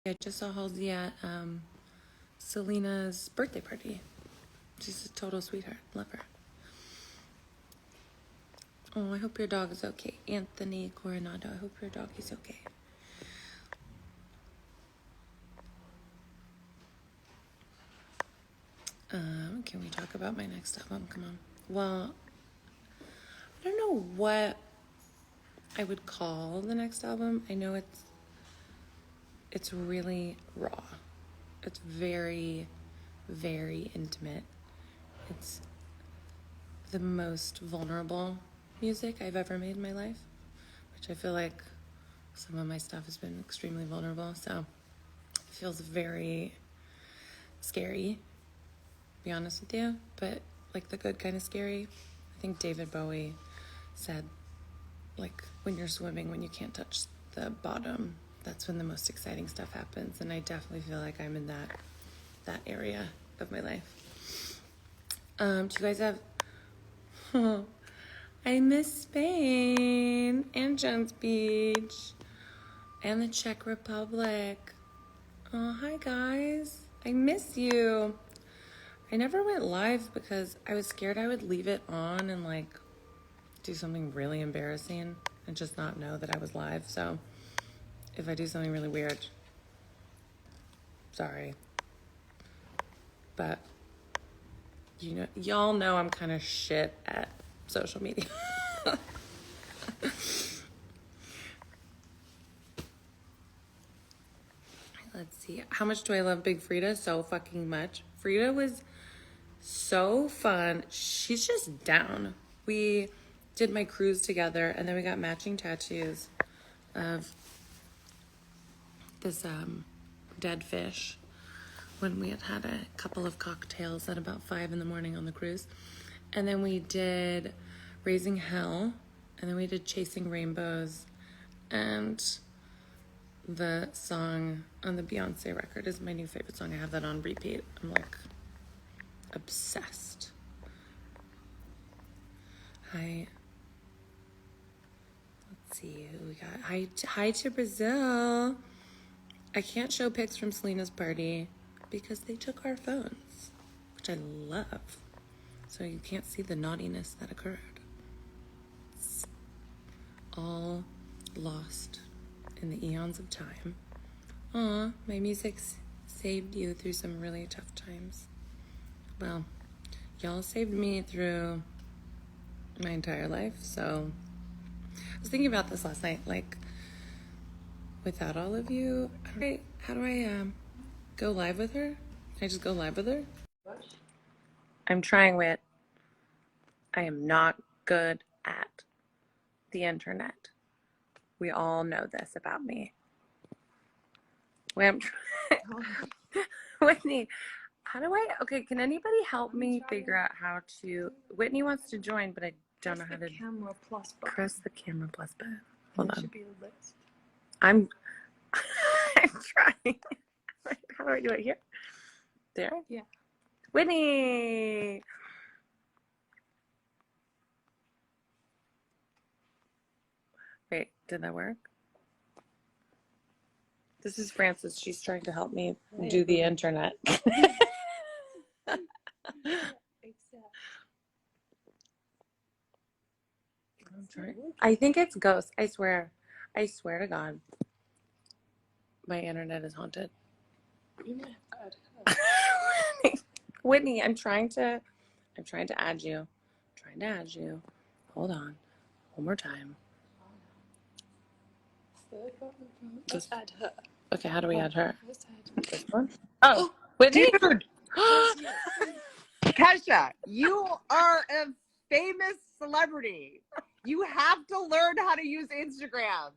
I just saw Halsey at Selena's birthday party. She's a total sweetheart. Love her. Oh, I hope your dog is okay. Anthony Coronado, I hope your dog is okay. Can we talk about my next album? Come on. Well, I don't know what I would call the next album. I know it's really raw. It's very, very intimate. It's the most vulnerable music I've ever made in my life, which I feel like some of my stuff has been extremely vulnerable. So it feels very scary, to be honest with you, but like the good kind of scary. I think David Bowie said, like, when you're swimming, when you can't touch the bottom, that's when the most exciting stuff happens. And I definitely feel like I'm in that area of my life. Do you guys have... Oh, I miss Spain and Jones Beach and the Czech Republic. Oh, hi guys. I miss you. I never went live because I was scared I would leave it on and like do something really embarrassing and just not know that I was live. So if I do something really weird, sorry. But y'all know I'm kind of shit at social media. Let's see. How much do I love Big Frida? So fucking much. Frida was so fun. She's just down. We did my cruise together, and then we got matching tattoos of this dead fish when we had a couple of cocktails at about 5 a.m. on the cruise. And then we did Raising Hell, and then we did Chasing Rainbows, and the song on the Beyonce record is my new favorite song. I have that on repeat. I'm like obsessed. Hi. Let's see who we got. Hi to Brazil. I can't show pics from Selena's party because they took our phones, which I love. So you can't see the naughtiness that occurred. It's all lost in the eons of time. Aw, my music's saved you through some really tough times. Well, y'all saved me through my entire life, so I was thinking about this last night, like, without all of you, how do I go live with her? Can I just go live with her? I'm trying with, I am not good at the internet. We all know this about me. Wait, I'm trying. Whitney, how do I, okay, can anybody help me figure out how to, Whitney wants to join, but I don't know how to press the camera plus button. Hold on. Should be a list. I'm trying. How do I do it here? There? Yeah. Whitney! Wait, did that work? This is Frances. She's trying to help me do the internet. I think it's ghosts. I swear to God, my internet is haunted. Whitney, I'm trying to add you. Hold on. One more time. Let's add her. Okay, how do we add her? This one? Oh, Whitney? Dude! Kesha, you are a famous celebrity. You have to learn how to use Instagram.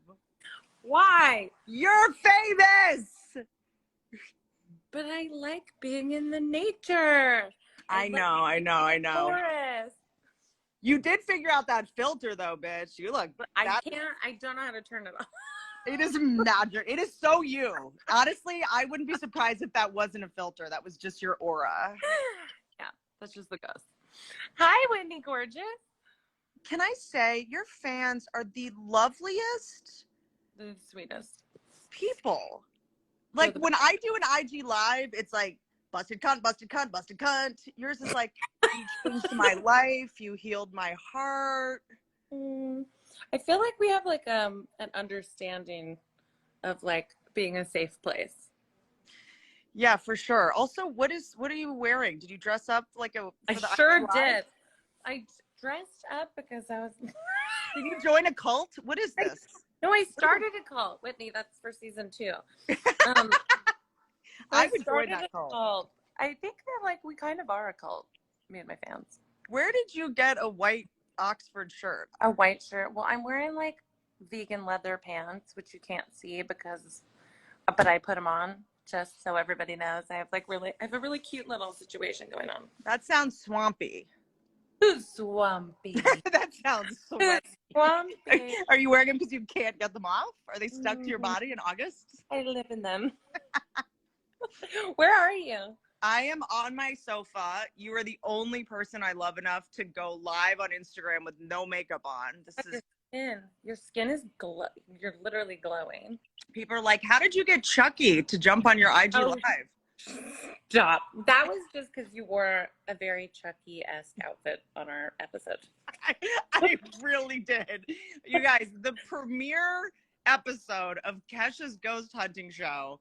Why? You're famous! But I like being in the nature. I know. Forest. You did figure out that filter though, bitch. You look. But I don't know how to turn it off. It is magic. It is so you. Honestly, I wouldn't be surprised if that wasn't a filter. That was just your aura. Yeah, that's just the ghost. Hi, Whitney Gorgeous. Can I say your fans are the loveliest, The sweetest people. Like when I do an IG live, it's like busted cunt, busted cunt, busted cunt. Yours is like, you changed my life, you healed my heart. I feel like we have like an understanding of like being a safe place. Yeah, for sure. Also, what are you wearing? Did you dress up like for I the sure IG live? did. I dressed up because I was. Did you join a cult? What is this? No, I started a cult, Whitney. That's for season 2. I would join that cult. I think that like we kind of are a cult, me and my fans. Where did you get a white Oxford shirt? A white shirt. Well, I'm wearing like vegan leather pants, which you can't see but I put them on just so everybody knows. I have a really cute little situation going on. That sounds swampy. Who's swampy? That sounds sweaty. Swampy. Are you wearing them because you can't get them off? Are they stuck to your body in August? I live in them. Where are you? I am on my sofa. You are the only person I love enough to go live on Instagram with no makeup on. Your skin is you're literally glowing. People are like, how did you get Chucky to jump on your IG live? Stop. That was just because you wore a very Chucky-esque outfit on our episode. I really did. You guys, the premiere episode of Kesha's ghost hunting show,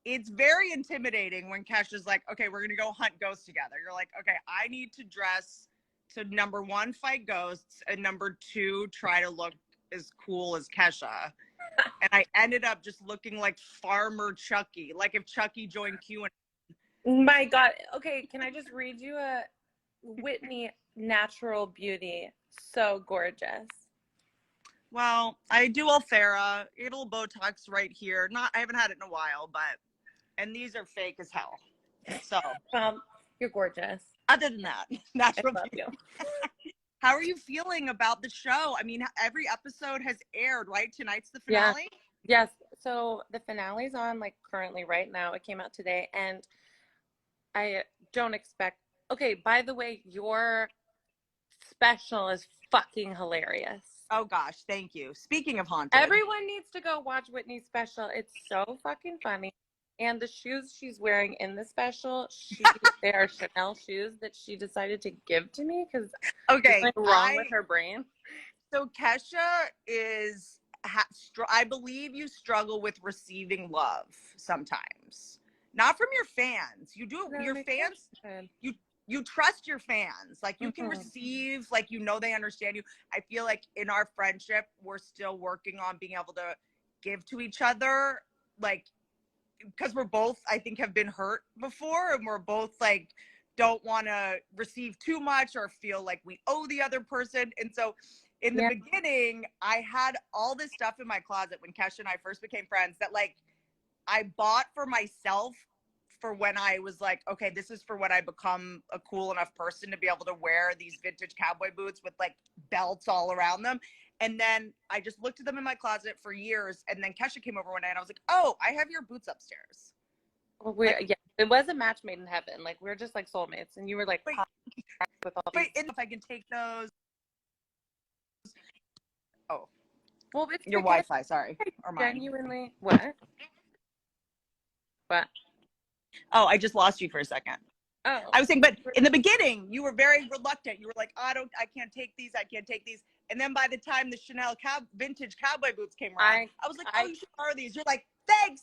it's very intimidating when Kesha's like, okay, we're going to go hunt ghosts together. You're like, okay, I need to dress to number 1, fight ghosts, and number 2, try to look as cool as Kesha. And I ended up just looking like Farmer Chucky, like if Chucky joined Q&A. My God. Okay, can I just read you a Whitney natural beauty? So gorgeous. Well, I do Ulthera, it'll Botox right here. I haven't had it in a while, and these are fake as hell. So, you're gorgeous. Other than that, natural I love beauty. you. How are you feeling about the show? I mean, every episode has aired, right? Tonight's the finale? Yes. So the finale's on like currently right now. It came out today, and I don't expect. Okay, by the way, your special is fucking hilarious. Oh gosh, thank you. Speaking of haunted, everyone needs to go watch Whitney's special. It's so fucking funny. And the shoes she's wearing in the special, they are Chanel shoes that she decided to give to me because something wrong with her brain. So Kesha is, I believe you struggle with receiving love sometimes. Not from your fans. You do, your fans, you trust your fans. Like you can receive, like, you know, they understand you. I feel like in our friendship, we're still working on being able to give to each other, like, because we're both, I think, have been hurt before, and we're both like don't want to receive too much or feel like we owe the other person. And so in the beginning, I had all this stuff in my closet when Kesha and I first became friends that like I bought for myself for when I was like, okay, this is for when I become a cool enough person to be able to wear these vintage cowboy boots with like belts all around them. And then I just looked at them in my closet for years. And then Kesha came over one day and I was like, oh, I have your boots upstairs. Well, it was a match made in heaven. Like, we're just like soulmates. And you were like, with all these. If I can take those. Oh, well, it's your Wi-Fi, sorry. Or mine. Genuinely, what? Oh, I just lost you for a second. Oh. I was saying, but in the beginning, you were very reluctant. You were like, I can't take these. I can't take these. And then by the time the Chanel vintage cowboy boots came around, I was like, oh, you should borrow these. You're like, thanks.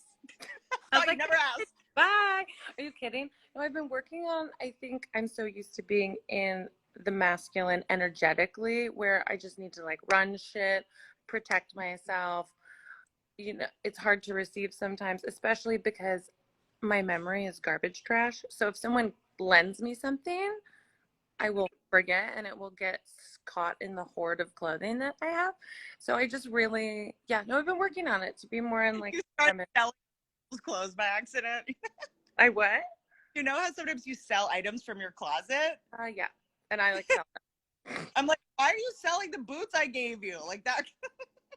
I was like, never asked. Bye. Are you kidding? No, I've been working on, I think I'm so used to being in the masculine energetically where I just need to like run shit, protect myself. You know, it's hard to receive sometimes, especially because my memory is garbage trash. So if someone lends me something, I will forget and it will get caught in the hoard of clothing that I have. So I just really, I've been working on it to be more in like. You started selling clothes by accident. I what? You know how sometimes you sell items from your closet? Yeah. And I like sell them. I'm like, why are you selling the boots I gave you? Like that.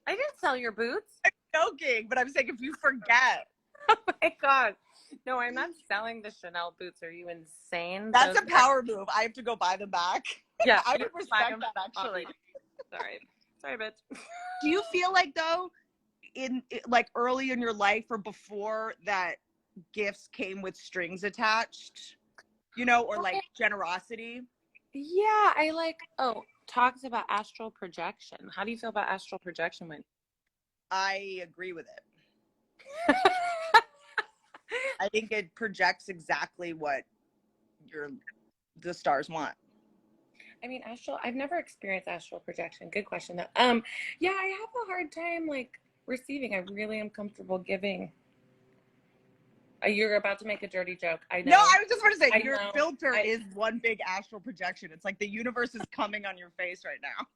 I didn't sell your boots. I'm joking, but I'm saying if you forget. Oh my God. No, I'm not selling the Chanel boots. Are you insane? That's a power move. I have to go buy them back. Yeah. I would respect that actually. Sorry, bitch. Do you feel like though, in like early in your life or before that, gifts came with strings attached, you know, or like generosity. Yeah, I like, talks about astral projection. How do you feel about astral projection, Whitney? I agree with it. I think it projects exactly what the stars want. I mean, I've never experienced astral projection. Good question though. Yeah, I have a hard time like receiving. I really am comfortable giving. You're about to make a dirty joke. I know. No, I was just going to say, your know. filter is one big astral projection. It's like the universe is coming on your face right now.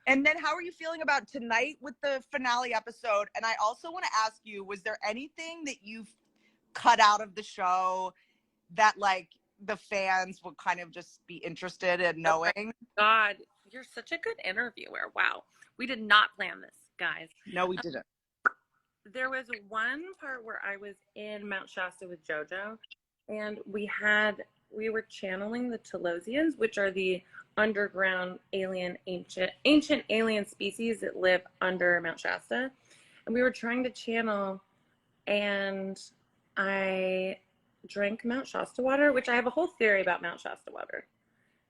And then how are you feeling about tonight with the finale episode? And I also want to ask you, was there anything that you've cut out of the show that like the fans would kind of just be interested in knowing? Oh God, you're such a good interviewer. Wow. We did not plan this, guys. No, we didn't. There was one part where I was in Mount Shasta with JoJo, and we were channeling the Telosians, which are the underground ancient alien species that live under Mount Shasta. And we were trying to channel, and I drank Mount Shasta water, which I have a whole theory about Mount Shasta water.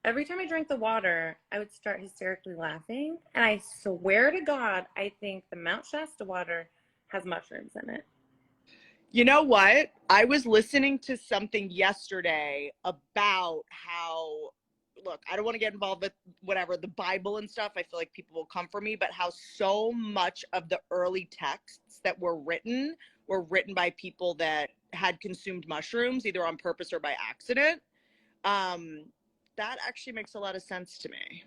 Every time I drank the water, I would start hysterically laughing. And I swear to God, I think the Mount Shasta water has mushrooms in it. You know what? I was listening to something yesterday about how, look, I don't want to get involved with whatever, the Bible and stuff. I feel like people will come for me, but how so much of the early texts that were written by people that had consumed mushrooms, either on purpose or by accident. That actually makes a lot of sense to me.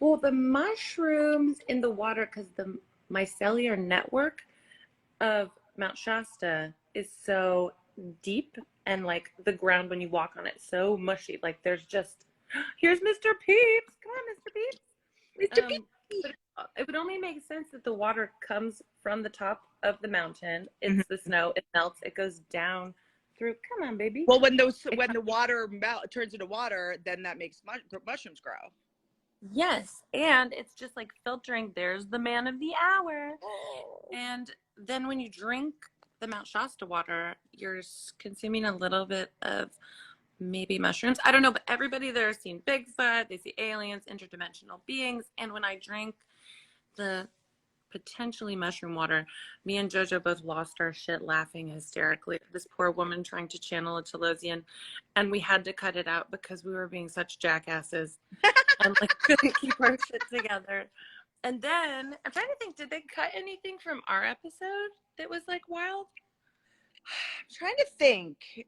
Well, the mushrooms in the water, because the mycelial network of Mount Shasta is so deep, and like the ground when you walk on it so mushy, like there's just here's Mr. Peeps, come on Mr. Peeps. Mr. Peeps. But it would only make sense that the water comes from the top of the mountain. It's the snow, it melts, it goes down through, come on baby. Well, when the water turns into water, then that makes mushrooms grow. Yes, and it's just like filtering. There's the man of the hour. And then when you drink the Mount Shasta water, you're consuming a little bit of maybe mushrooms. I don't know, but everybody there has seen Bigfoot. They see aliens, interdimensional beings. And when I drank the potentially mushroom water, me and JoJo both lost our shit laughing hysterically. This poor woman trying to channel a Telosian, and we had to cut it out because we were being such jackasses and like couldn't keep our shit together. And then I'm trying to think, did they cut anything from our episode that was like wild? I'm trying to think.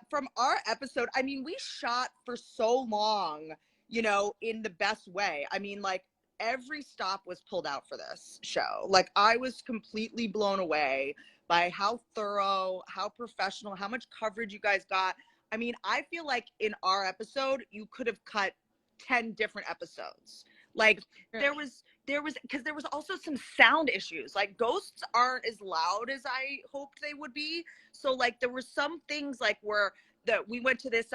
From our episode, I mean, we shot for so long, you know, in the best way. I mean, like, every stop was pulled out for this show. Like, I was completely blown away by how thorough, how professional, how much coverage you guys got. I mean, I feel like in our episode, you could have cut 10 different episodes. Like, there was because there was also some sound issues. Like, ghosts aren't as loud as I hoped they would be. So like there were some things like where we went to this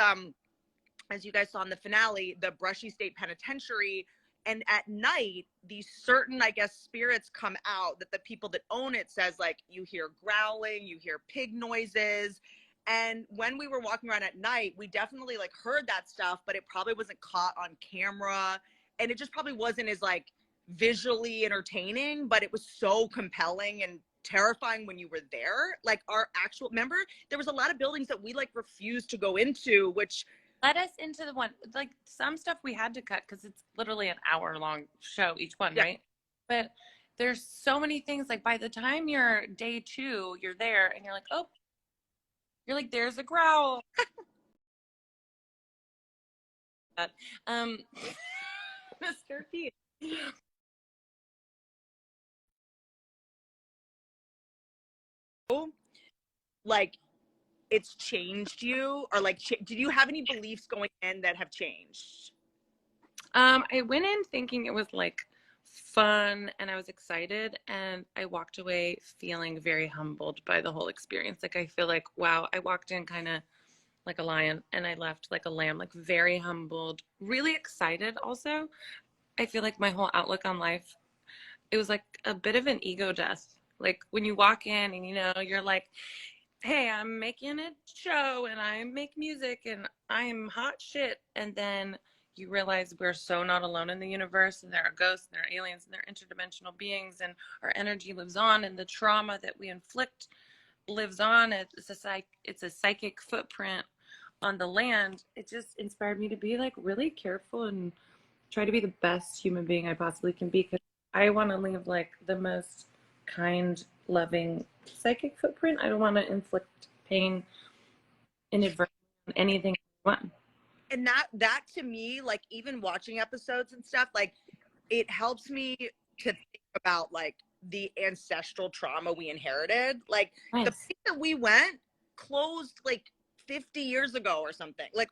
as you guys saw in the finale, the Brushy State Penitentiary, and at night these certain, I guess, spirits come out that the people that own it says, like, you hear growling, you hear pig noises. And when we were walking around at night, we definitely like heard that stuff, but it probably wasn't caught on camera, and it just probably wasn't as like visually entertaining, but it was so compelling and terrifying when you were there. Like, our actual, remember, there was a lot of buildings that we like refused to go into, which let us into the one, like some stuff we had to cut because it's literally an hour-long show each one, yeah. Right? But there's so many things, like by the time you're day 2, you're there and you're like, oh, you're like, there's a growl. Mr. P. Like, it's changed you, or like did you have any beliefs going in that have changed? I went in thinking it was like fun and I was excited, and I walked away feeling very humbled by the whole experience. Like, I feel like, wow, I walked in kind of like a lion and I left like a lamb, like very humbled, really excited. Also, I feel like my whole outlook on life, it was like a bit of an ego death Like when you walk in and, you know, you're like, hey, I'm making a show and I make music and I'm hot shit. And then you realize we're so not alone in the universe, and there are ghosts and there are aliens and there are interdimensional beings, and our energy lives on, and the trauma that we inflict lives on. It's a psychic footprint on the land. It just inspired me to be like really careful and try to be the best human being I possibly can be, because I want to leave like the most kind, loving psychic footprint. I don't want to inflict pain inadvertently on anything I want. And that to me, like even watching episodes and stuff, like it helps me to think about like the ancestral trauma we inherited. Like Nice. the place that we went closed like 50 years ago or something. Like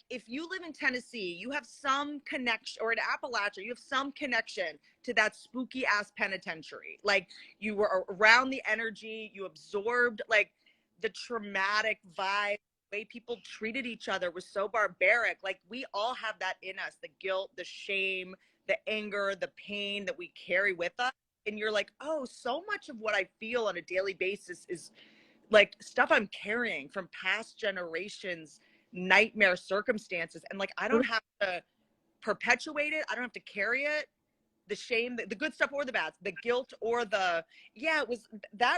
if you live in Tennessee, you have some connection, or in Appalachia, you have some connection to that spooky ass penitentiary. Like you were around the energy, you absorbed like the traumatic vibe. Way people treated each other was so barbaric. Like we all have that in us, the guilt, the shame, the anger, the pain that we carry with us. And you're like, oh, so much of what I feel on a daily basis is like stuff I'm carrying from past generations, nightmare circumstances. And like I don't have to perpetuate it, I don't have to carry it, the shame, the good stuff or the bad, the guilt or that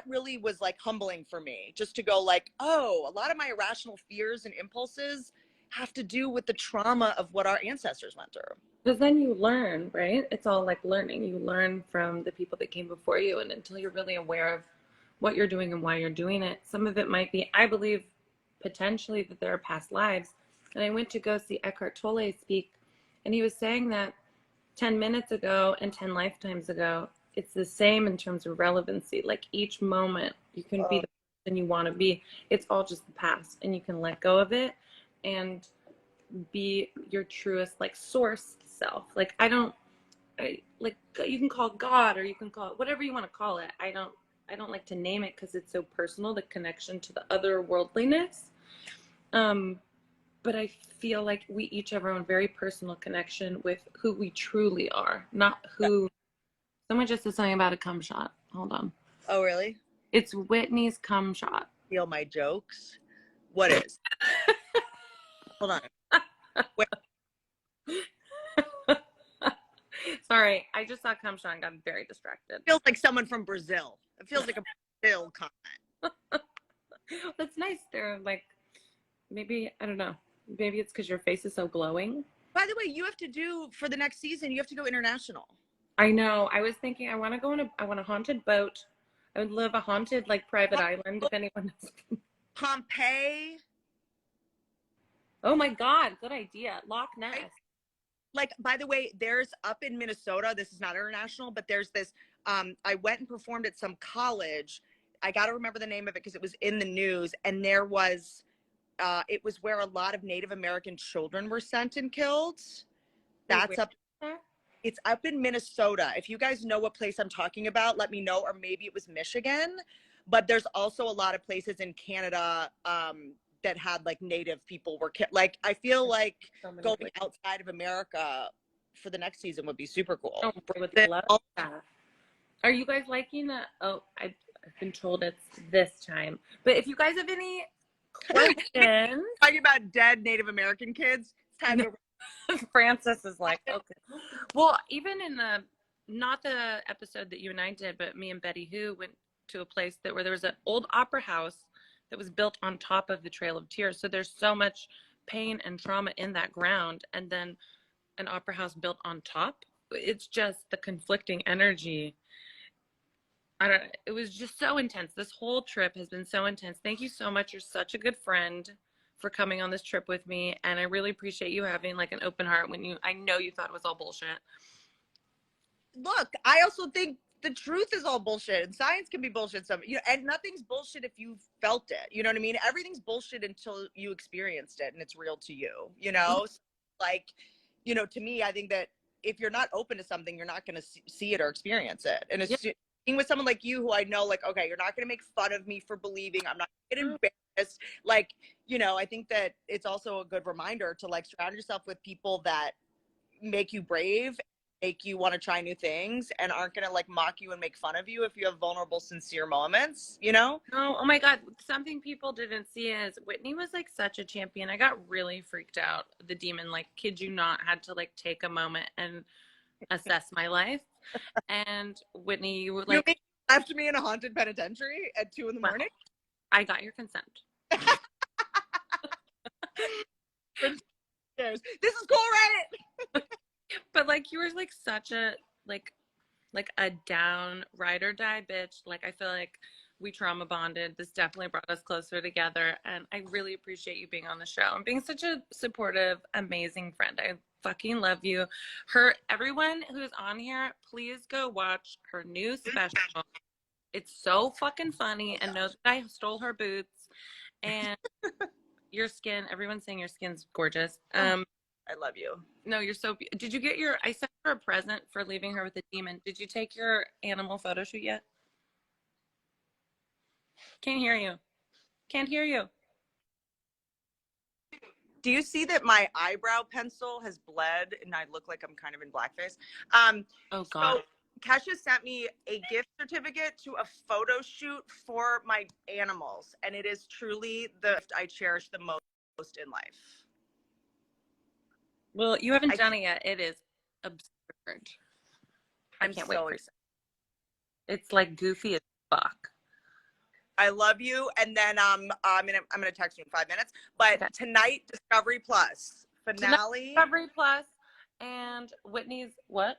really was like humbling for me, just to go like, oh, a lot of my irrational fears and impulses have to do with the trauma of what our ancestors went through. Because then you learn, right? It's all like learning. You learn from the people that came before you, and until you're really aware of what you're doing and why you're doing it, some of it might be, I believe, potentially that there are past lives. And I went to go see Eckhart Tolle speak, and he was saying that 10 minutes ago and 10 lifetimes ago, it's the same in terms of relevancy. Like each moment, you can be the person you want to be. It's all just the past, and you can let go of it and be your truest, like, source self. Like, like, you can call God, or you can call it whatever you want to call it. I don't like to name it because it's so personal, the connection to the otherworldliness. But I feel like we each have our own very personal connection with who we truly are, not who. Someone just said something about a cum shot. Hold on. Oh, really? It's Whitney's cum shot. Steal my jokes? What is? Hold on. Wait. Sorry, I just saw cum shot and got very distracted. It feels like someone from Brazil. It feels like a Brazil comment. That's nice. They're like, maybe, I don't know. Maybe it's because your face is so glowing. By the way, you have to do, for the next season, you have to go international. I know. I was thinking I want to go on I want a haunted boat. I would love a haunted, like, private island, if anyone knows. Pompeii. Oh my God, good idea. Loch Ness. Like, by the way, there's up in Minnesota, this is not international, but there's this, I went and performed at some college. I got to remember the name of it because it was in the news. And there was, it was where a lot of Native American children were sent and killed. That's up. It's up in Minnesota. If you guys know what place I'm talking about, let me know. Or maybe it was Michigan. But there's also a lot of places in Canada that had like Native people were like, I feel like going outside of America for the next season would be super cool. Oh, I would love that. Are you guys liking that? Oh, I've been told it's this time. But if you guys have any questions. Talking about dead Native American kids, it's time to. Francis is like, okay. Well, even in not the episode that you and I did, but me and Betty Who went to a place where there was an old opera house that was built on top of the Trail of Tears. So there's so much pain and trauma in that ground. And then an opera house built on top. It's just the conflicting energy. It was just so intense. This whole trip has been so intense. Thank you so much. You're such a good friend for coming on this trip with me. And I really appreciate you having like an open heart when I know you thought it was all bullshit. Look, I also think the truth is all bullshit, and science can be bullshit. And nothing's bullshit if you felt it. You know what I mean? Everything's bullshit until you experienced it and it's real to you, you know? So, like, you know, to me, I think that if you're not open to something, you're not going to see it or experience it. And it's being with someone like you who I know, like, okay, you're not going to make fun of me for believing. I'm not going to get embarrassed. Like, you know, I think that it's also a good reminder to like surround yourself with people that make you brave, make you want to try new things and aren't going to like mock you and make fun of you if you have vulnerable, sincere moments, you know? No, oh my God. Something people didn't see is Whitney was like such a champion. I got really freaked out. The demon, like, kid you not, had to like take a moment and assess my life. And Whitney, you were like, you left me in a haunted penitentiary at 2 a.m. well, I got your consent. This is cool, right? But like, you were like such a like a down ride or die bitch. Like, I feel like we trauma bonded. This definitely brought us closer together, and I really appreciate you being on the show and being such a supportive, amazing friend. I fucking love you. Everyone who's on here, please go watch her new special. It's so fucking funny, and know that I stole her boots. And your skin, everyone's saying your skin's gorgeous. I love you. No, you're so did you get I sent her a present for leaving her with a demon. Did you take your animal photo shoot yet? Can't hear you. Can't hear you. Do you see that my eyebrow pencil has bled and I look like I'm kind of in blackface? Oh God. So Kesha sent me a gift certificate to a photo shoot for my animals, and it is truly the gift I cherish the most in life. Well, you haven't done it yet. It is absurd. I can't wait for it. It's like goofy as fuck. I love you, and then I'm gonna text you in 5 minutes. But okay. Tonight, Discovery Plus finale. Discovery Plus, and Whitney's what?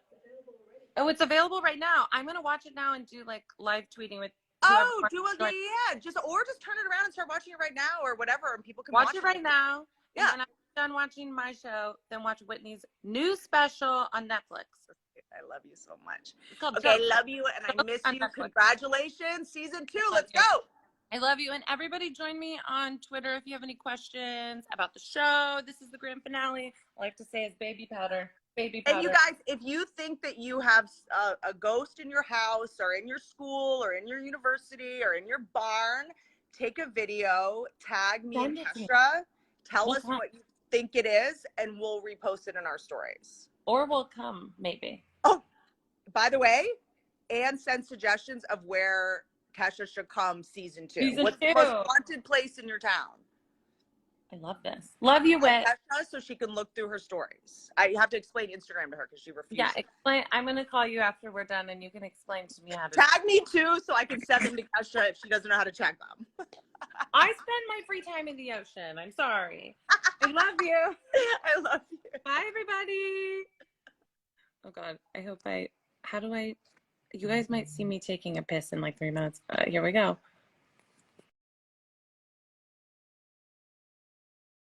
Oh, it's available right now. I'm gonna watch it now and do like live tweeting with. Oh, just turn it around and start watching it right now or whatever, and people can watch it right now. Yeah. And I'm done watching my show, then watch Whitney's new special on Netflix. I love you so much. Okay, I love you and I miss you. Congratulations, season 2. Let's go. I love you. And everybody join me on Twitter if you have any questions about the show. This is the grand finale. All I have to say is baby powder. Baby powder. And you guys, if you think that you have a ghost in your house or in your school or in your university or in your barn, take a video, tag me and Kesha, tell us what you think it is, and we'll repost it in our stories. Or we'll come, maybe. Oh, by the way, and send suggestions of where Kesha should come season 2. What's the most haunted place in your town? I love this. Love you, Whit. So she can look through her stories. I have to explain Instagram to her because she refused. Yeah, explain. I'm going to call you after we're done, and you can explain to me how to. Tag me too, so I can send them to Kesha if she doesn't know how to check them. I spend my free time in the ocean. I'm sorry. I love you. I love you. Bye, everybody. Oh God, how do I? You guys might see me taking a piss in like 3 minutes. Here we go.